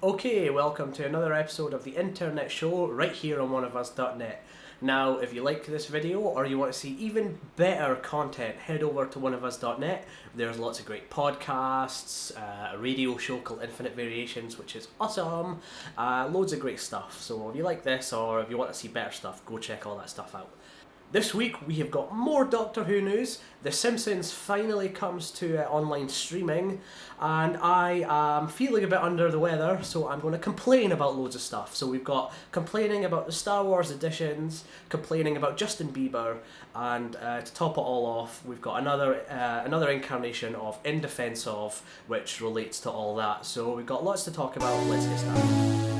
Okay, welcome to another episode of the Internet show right here on Oneofus.net. Now, if you like this video or you want to see even better content, head over to Oneofus.net. There's lots of great podcasts, a radio show called Infinite Variations, which is awesome, loads of great stuff. So if you like this or if you want to see better stuff, go check all that stuff out. This week we have got more Doctor Who news. The Simpsons finally comes to online streaming, and I am feeling a bit under the weather, so I'm going to complain about loads of stuff. So we've got complaining about the Star Wars editions, complaining about Justin Bieber, and to top it all off, we've got another incarnation of In Defense Of, which relates to all that. So we've got lots to talk about. Let's get started.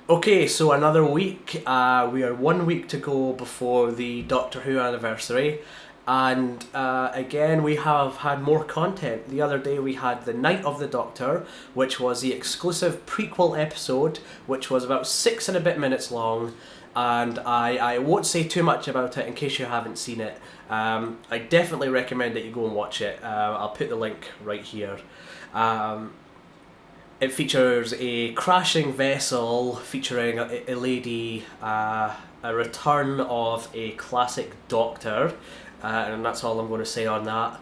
Okay, so another week. We are 1 week to go before the Doctor Who anniversary, and again we have had more content. The other day we had the Night of the Doctor, which was the exclusive prequel episode, which was about 6 and a bit minutes long, and I won't say too much about it in case you haven't seen it. I definitely recommend that you go and watch it. I'll put the link right here. It features a crashing vessel featuring a lady, a return of a classic Doctor, and that's all I'm going to say on that.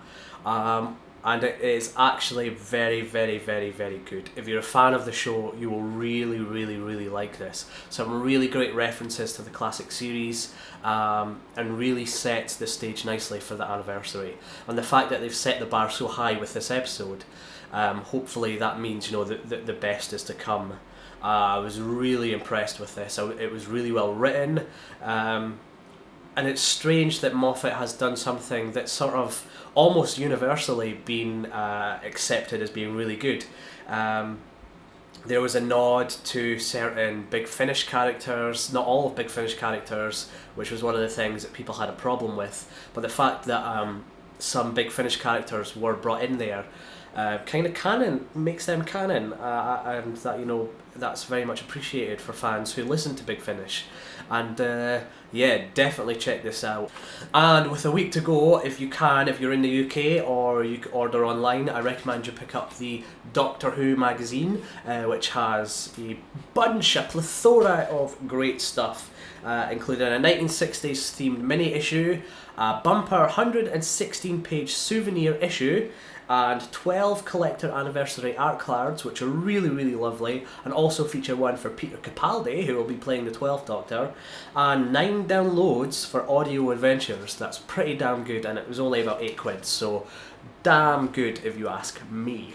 And it is actually very, very, very, very good. If you're a fan of the show, you will really, really, really like this. Some really great references to the classic series, and really sets the stage nicely for the anniversary. And the fact that they've set the bar so high with this episode, hopefully that means the best is to come. I was really impressed with this. It was really well written, and it's strange that Moffat has done something that's sort of almost universally been accepted as being really good. There was a nod to certain Big Finish characters, not all of Big Finish characters, which was one of the things that people had a problem with, but the fact that some Big Finish characters were brought in there kind of canon, makes them canon, and that that's very much appreciated for fans who listen to Big Finish. And yeah, definitely check this out. And with a week to go, if you're in the UK or you order online, I recommend you pick up the Doctor Who magazine, which has a plethora of great stuff, including a 1960s themed mini issue, a bumper 116-page souvenir issue, and 12 collector anniversary art cards, which are really, really lovely, and also feature one for Peter Capaldi, who will be playing the 12th Doctor, and 9 downloads for audio adventures. That's pretty damn good, and it was only about £8, so damn good if you ask me.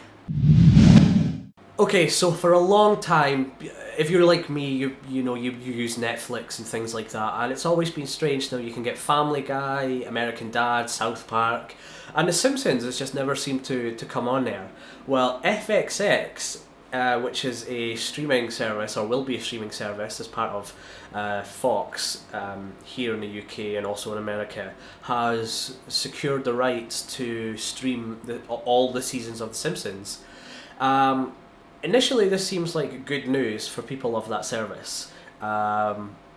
Okay, so for a long time, if you're like me, you use Netflix and things like that, and it's always been strange. Now you can get Family Guy, American Dad, South Park, and The Simpsons has just never seemed to come on there. Well, FXX, which is a streaming service, or will be a streaming service as part of Fox here in the UK and also in America, has secured the rights to stream all the seasons of The Simpsons. Initially, this seems like good news for people of that service.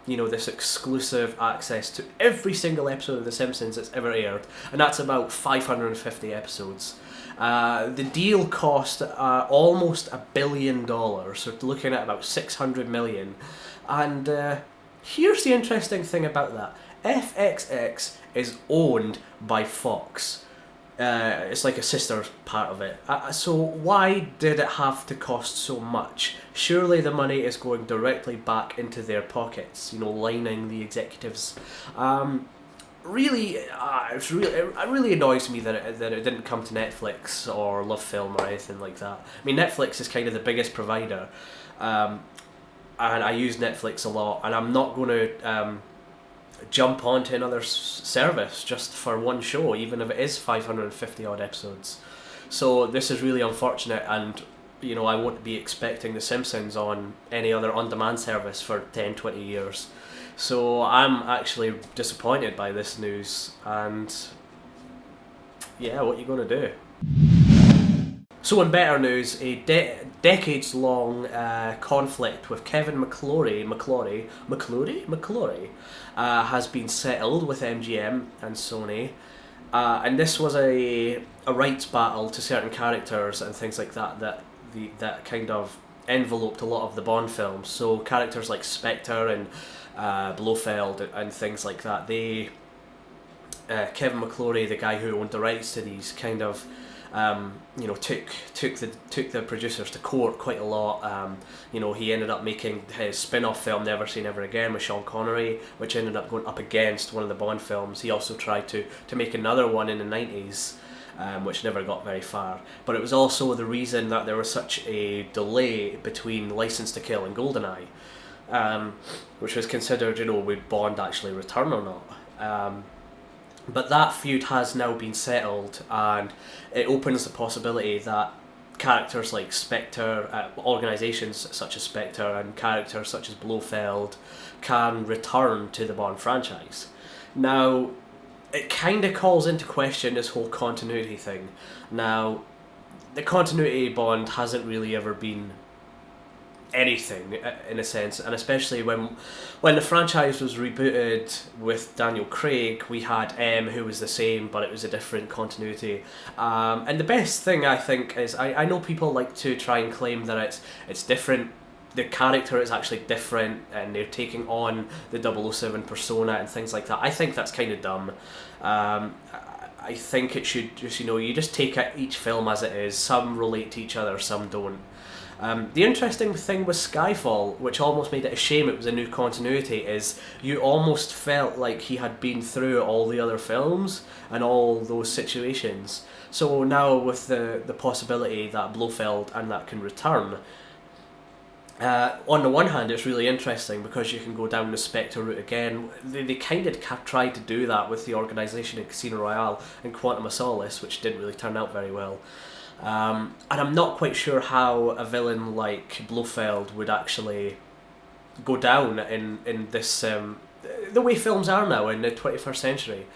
This exclusive access to every single episode of The Simpsons that's ever aired, and that's about 550 episodes. The deal cost almost $1 billion, so looking at about 600 million. And here's the interesting thing about that: FXX is owned by Fox. It's like a sister part of it. So why did it have to cost so much? Surely the money is going directly back into their pockets, lining the executives. It really annoys me that it didn't come to Netflix or Love Film or anything like that. I mean, Netflix is kind of the biggest provider, and I use Netflix a lot, and I'm not going to jump onto another service just for one show, even if it is 550 odd episodes. So this is really unfortunate, and I won't be expecting The Simpsons on any other on-demand service for 10-20 years. So I'm actually disappointed by this news, and yeah, what are you going to do? So in better news, a decades-long conflict with Kevin McClory has been settled with MGM and Sony. And this was a rights battle to certain characters and things like that that kind of enveloped a lot of the Bond films. So characters like Spectre and Blofeld and things like that. Kevin McClory, the guy who owned the rights to these, kind of took the producers to court quite a lot. He ended up making his spin-off film Never Say Never Again with Sean Connery, which ended up going up against one of the Bond films. He also tried to make another one in the 90s, which never got very far. But it was also the reason that there was such a delay between License to Kill and GoldenEye, which was considered, would Bond actually return or not? But that feud has now been settled, and it opens the possibility that characters like Spectre, organisations such as Spectre, and characters such as Blofeld can return to the Bond franchise. Now, it kind of calls into question this whole continuity thing. Now, the continuity Bond hasn't really ever been anything in a sense, and especially when the franchise was rebooted with Daniel Craig, we had M, who was the same, but it was a different continuity. And the best thing I think is I know people like to try and claim that it's different. The character is actually different, and they're taking on the 007 persona and things like that. I think that's kind of dumb. I think it should just you just take each film as it is. Some relate to each other, some don't. The interesting thing with Skyfall, which almost made it a shame it was a new continuity, is you almost felt like he had been through all the other films and all those situations. So now with the possibility that Blofeld and that can return, on the one hand it's really interesting because you can go down the Spectre route again. They kind of tried to do that with the organisation in Casino Royale and Quantum of Solace, which didn't really turn out very well. And I'm not quite sure how a villain like Blofeld would actually go down in this the way films are now in the 21st century.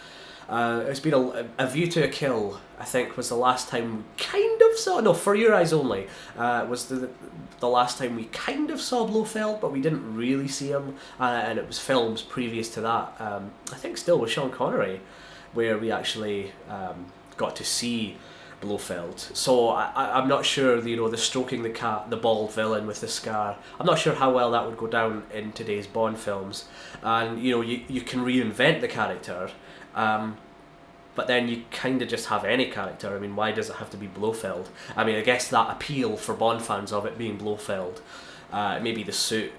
It's been a View to a Kill, I think, was the last time we kind of saw. No, For Your Eyes Only was the last time we kind of saw Blofeld, but we didn't really see him. And it was films previous to that. I think still with Sean Connery, where we actually got to see Blofeld. So I'm not sure, the stroking the cat, the bald villain with the scar, I'm not sure how well that would go down in today's Bond films. And you can reinvent the character, but then you kind of just have any character. I mean, why does it have to be Blofeld? I mean, I guess that appeal for Bond fans of it being Blofeld, maybe the suit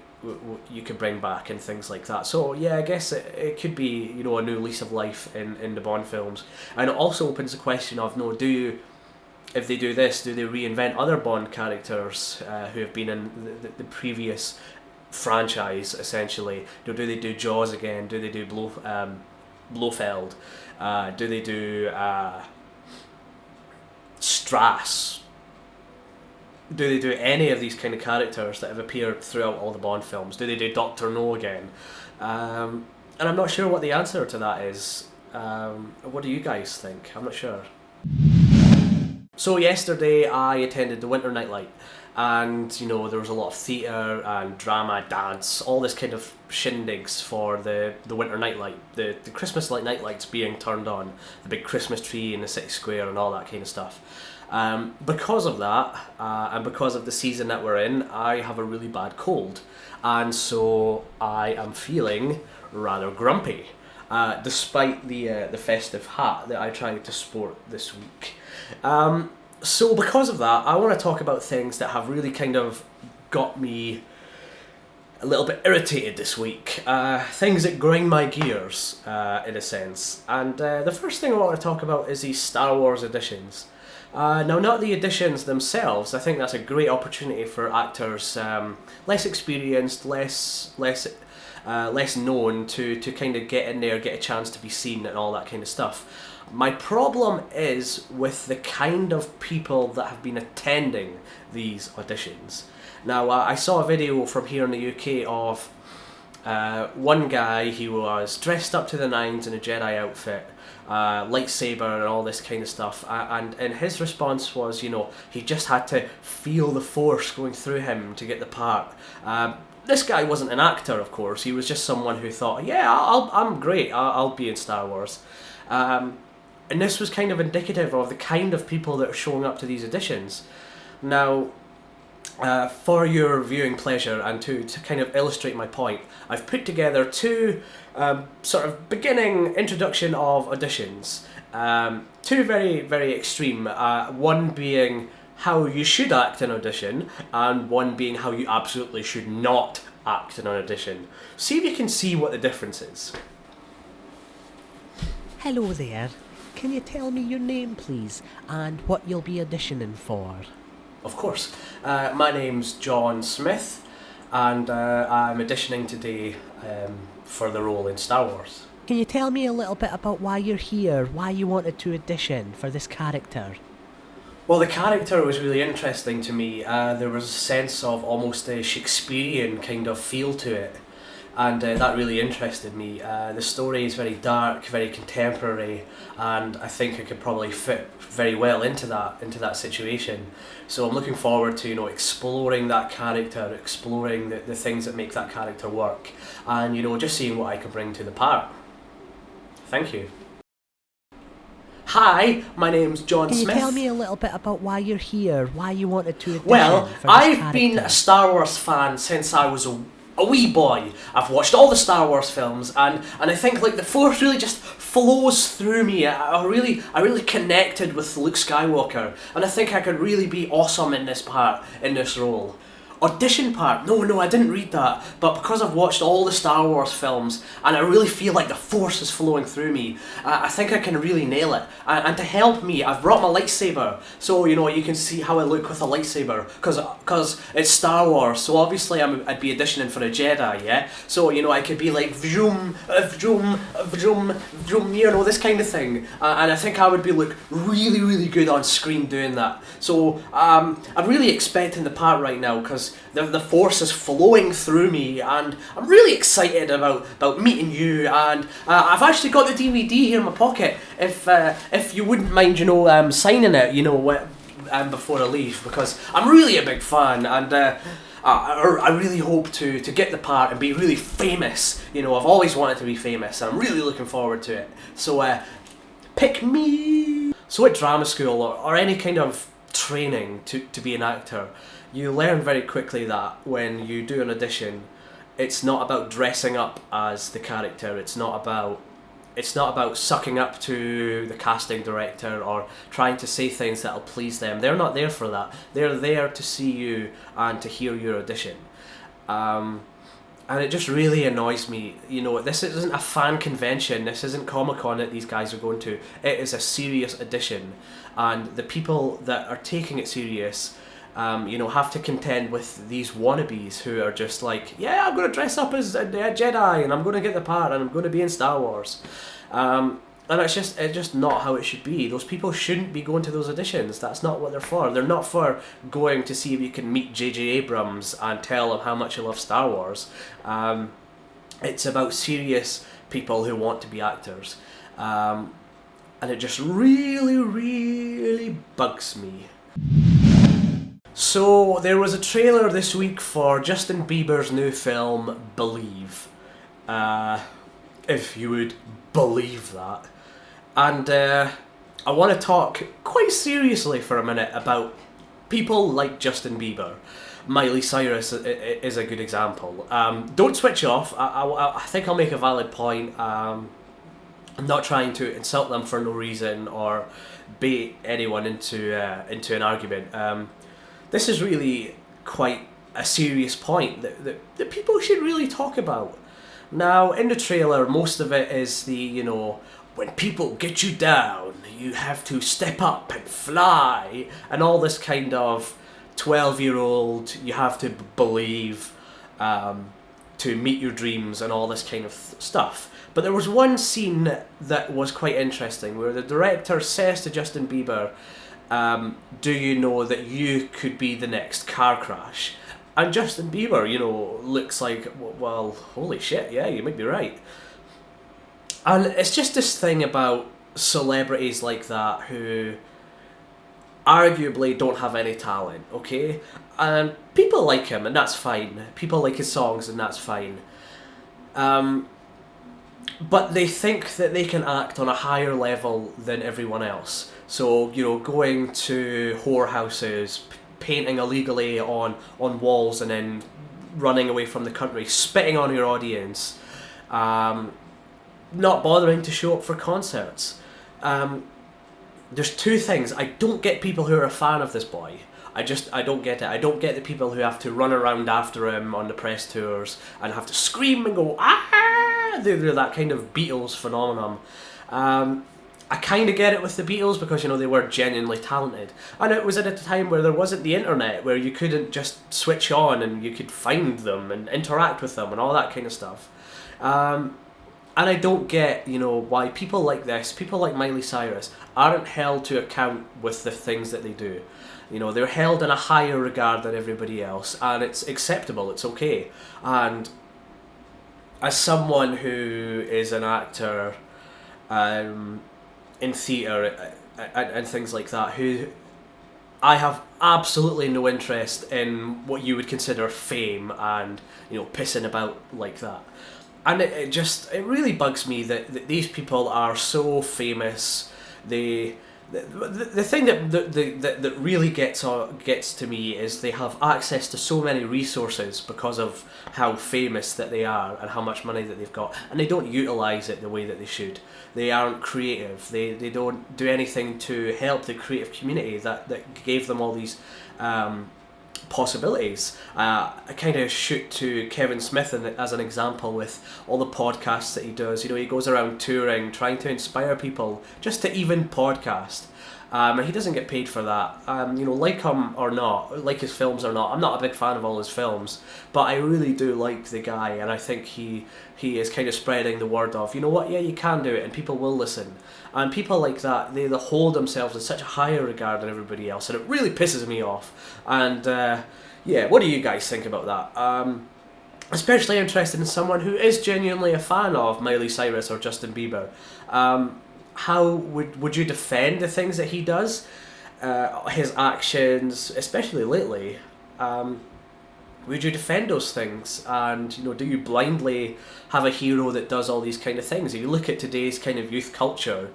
you could bring back and things like that. So yeah, I guess it could be a new lease of life in the Bond films. And it also opens the question of if they do this, do they reinvent other Bond characters who have been in the previous franchise, essentially? Do they do Jaws again? Do they do Blofeld? Do they do Strass? Do they do any of these kind of characters that have appeared throughout all the Bond films? Do they do Dr. No again? And I'm not sure what the answer to that is. What do you guys think? I'm not sure. So yesterday I attended the Winter Nightlight, and there was a lot of theatre and drama, dance, all this kind of shindigs for the Winter Nightlight, the Christmas nightlights being turned on, the big Christmas tree in the city square and all that kind of stuff. Because of that, and because of the season that we're in, I have a really bad cold, and so I am feeling rather grumpy, despite the festive hat that I tried to sport this week. So because of that, I want to talk about things that have really kind of got me a little bit irritated this week. Things that grind my gears, in a sense. And the first thing I want to talk about is these Star Wars editions. Now, not the editions themselves. I think that's a great opportunity for actors less experienced, less known to kind of get in there, get a chance to be seen and all that kind of stuff. My problem is with the kind of people that have been attending these auditions. Now, I saw a video from here in the UK of One guy, he was dressed up to the nines in a Jedi outfit, lightsaber and all this kind of stuff, and his response was, he just had to feel the force going through him to get the part. This guy wasn't an actor, of course. He was just someone who thought, yeah, I'm great, I'll be in Star Wars. And this was kind of indicative of the kind of people that are showing up to these auditions. Now, for your viewing pleasure and to kind of illustrate my point, I've put together two sort of beginning introduction of auditions. Two very, very extreme. One being how you should act in audition, and one being how you absolutely should not act in an audition. See if you can see what the difference is. Hello there. Can you tell me your name, please, and what you'll be auditioning for? Of course. My name's John Smith, and I'm auditioning today for the role in Star Wars. Can you tell me a little bit about why you're here, why you wanted to audition for this character? Well, the character was really interesting to me. There was a sense of almost a Shakespearean kind of feel to it, and that really interested me. The story is very dark, very contemporary, and I think I could probably fit very well into that situation. So I'm looking forward to exploring that character, exploring the things that make that character work, and just seeing what I can bring to the part. Thank you. Hi, my name's John Smith. Can you tell me a little bit about why you're here, why you wanted to audition Well, for this I've been character? a Star Wars fan since I was a wee boy. I've watched all the Star Wars films, and I think the Force really just flows through me. I really connected with Luke Skywalker, and I think I could really be awesome in this part, in this role. Audition part? No, I didn't read that. But because I've watched all the Star Wars films and I really feel like the Force is flowing through me, I think I can really nail it. And to help me, I've brought my lightsaber. So, you can see how I look with a lightsaber. Because it's Star Wars, so obviously I'd be auditioning for a Jedi, yeah? So, I could be like, vroom, vroom, vroom, vroom, this kind of thing. And I think I would look really, really good on screen doing that. So, I'm really expecting the part right now, because the Force is flowing through me, and I'm really excited about meeting you. And I've actually got the DVD here in my pocket. If you wouldn't mind, signing it, before I leave, because I'm really a big fan, and I really hope to get the part and be really famous. I've always wanted to be famous, and I'm really looking forward to it. So pick me. So at drama school or any kind of training to be an actor, you learn very quickly that when you do an audition, it's not about dressing up as the character. It's not about sucking up to the casting director or trying to say things that'll please them. They're not there for that. They're there to see you and to hear your audition. And it just really annoys me. This isn't a fan convention. This isn't Comic-Con that these guys are going to. It is a serious audition, and the people that are taking it serious have to contend with these wannabes who are just like, yeah, I'm going to dress up as a Jedi, and I'm going to get the part, and I'm going to be in Star Wars. And it's just not how it should be. Those people shouldn't be going to those auditions. That's not what they're for. They're not for going to see if you can meet J.J. Abrams and tell him how much you love Star Wars. It's about serious people who want to be actors. And it just really, really bugs me. So, there was a trailer this week for Justin Bieber's new film, Believe. If you would believe that. And I want to talk quite seriously for a minute about people like Justin Bieber. Miley Cyrus is a good example. Don't switch off. I think I'll make a valid point. I'm not trying to insult them for no reason or bait anyone into an argument. This is really quite a serious point that people should really talk about. Now, in the trailer, most of it is when people get you down, you have to step up and fly, and all this kind of 12-year-old, you have to believe to meet your dreams and all this kind of stuff. But there was one scene that was quite interesting where the director says to Justin Bieber, do you know that you could be the next car crash? And Justin Bieber, looks like, well, holy shit, yeah, you might be right. And it's just this thing about celebrities like that who arguably don't have any talent, okay? And people like him, and that's fine. People like his songs, and that's fine. But they think that they can act on a higher level than everyone else. So, going to whorehouses, painting illegally on walls, and then running away from the country, spitting on your audience, not bothering to show up for concerts. There's two things. I don't get people who are a fan of this boy. I don't get it. I don't get the people who have to run around after him on the press tours and have to scream and go, ah! They're that kind of Beatles phenomenon. I kind of get it with the Beatles because, they were genuinely talented. And it was at a time where there wasn't the internet, where you couldn't just switch on and you could find them and interact with them and all that kind of stuff. And I don't get, why people like this, people like Miley Cyrus, aren't held to account with the things that they do. They're held in a higher regard than everybody else, and it's acceptable, it's okay. And as someone who is an actor in theatre and things like that, I have absolutely no interest in what you would consider fame and, pissing about like that. And it really bugs me that these people are so famous. The thing that really gets to me is they have access to so many resources because of how famous that they are and how much money that they've got, and they don't utilise it the way that they should. They aren't creative. They don't do anything to help the creative community that gave them all these possibilities. I kind of shoot to Kevin Smith as an example with all the podcasts that he does. He goes around touring, trying to inspire people just to even podcast. And he doesn't get paid for that. Like him or not, like his films or not, I'm not a big fan of all his films, but I really do like the guy, and I think he is kind of spreading the word of, yeah, you can do it, and people will listen. And people like that, they hold themselves in such a higher regard than everybody else, and it really pisses me off. And what do you guys think about that? Especially interested in someone who is genuinely a fan of Miley Cyrus or Justin Bieber. How would you defend the things that he does, his actions, especially lately? Would you defend those things? And do you blindly have a hero that does all these kind of things? If you look at today's kind of youth culture,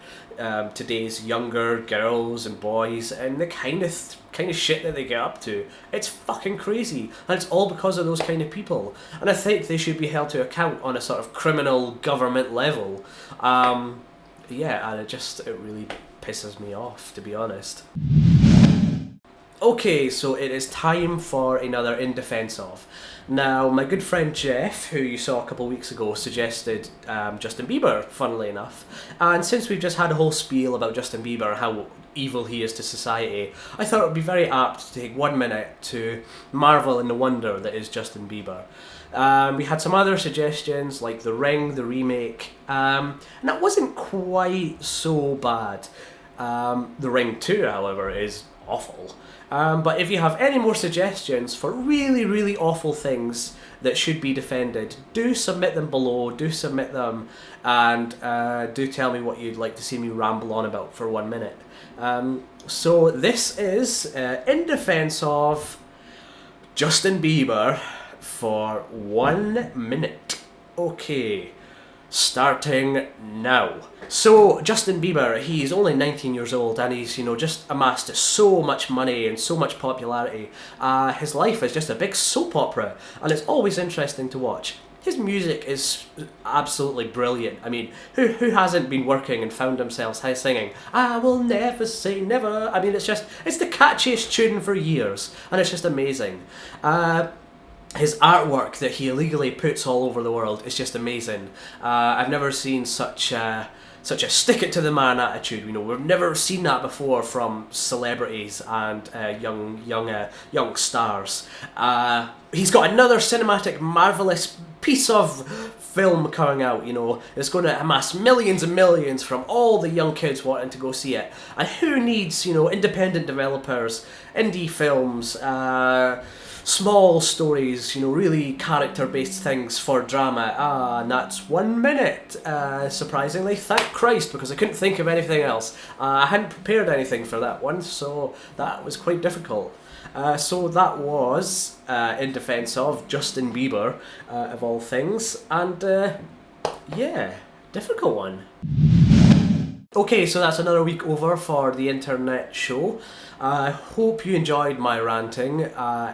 today's younger girls and boys, and the kind of shit that they get up to, it's fucking crazy, and it's all because of those kind of people. And I think they should be held to account on a sort of criminal government level. And it really pisses me off, to be honest. Okay, so it is time for another In Defense Of. Now, my good friend Jeff, who you saw a couple of weeks ago, suggested Justin Bieber, funnily enough. And since we've just had a whole spiel about Justin Bieber and how evil he is to society, I thought it would be very apt to take 1 minute to marvel in the wonder that is Justin Bieber. We had some other suggestions, like The Ring, the remake, and that wasn't quite so bad. The Ring 2, however, is awful. But if you have any more suggestions for really, really awful things that should be defended, do submit them below, do submit them, and do tell me what you'd like to see me ramble on about for 1 minute. So this is In Defense Of Justin Bieber for 1 minute. Okay. Starting now. So, Justin Bieber, he's only 19 years old, and he's, just amassed so much money and so much popularity. His life is just a big soap opera, and it's always interesting to watch. His music is absolutely brilliant. I mean, who hasn't been working and found themselves singing, I will never say never? I mean, it's the catchiest tune for years, and it's just amazing. His artwork that he illegally puts all over the world is just amazing. I've never seen such a stick it to the man attitude. We've never seen that before from celebrities and young stars. He's got another cinematic, marvelous piece of film coming out. It's going to amass millions and millions from all the young kids wanting to go see it. And who needs independent developers, indie films, small stories, you know, really character-based things for drama. And that's 1 minute, surprisingly. Thank Christ, because I couldn't think of anything else. I hadn't prepared anything for that one, so that was quite difficult. So that was in defence of Justin Bieber, of all things, and yeah, difficult one. Okay, so that's another week over for the Internet show. I hope you enjoyed my ranting.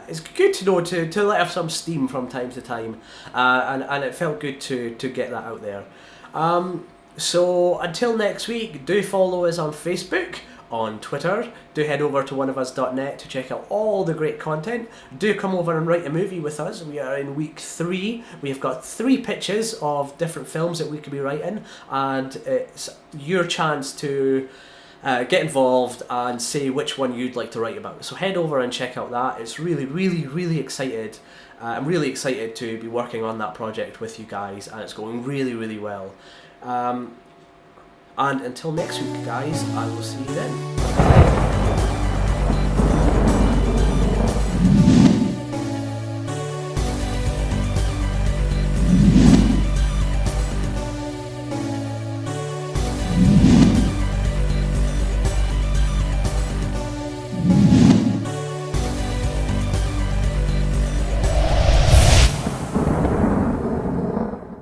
It's good to know to let off some steam from time to time, and it felt good to get that out there. So until next week, do follow us on Facebook, on Twitter. Do head over to Oneofus.net to check out all the great content. Do come over and write a movie with us. We are in week 3. We've got 3 pitches of different films that we could be writing, and it's your chance to get involved and say which one you'd like to write about. So head over and check out that. It's really excited. I'm really excited to be working on that project with you guys, and it's going really well. And until next week, guys, I will see you then.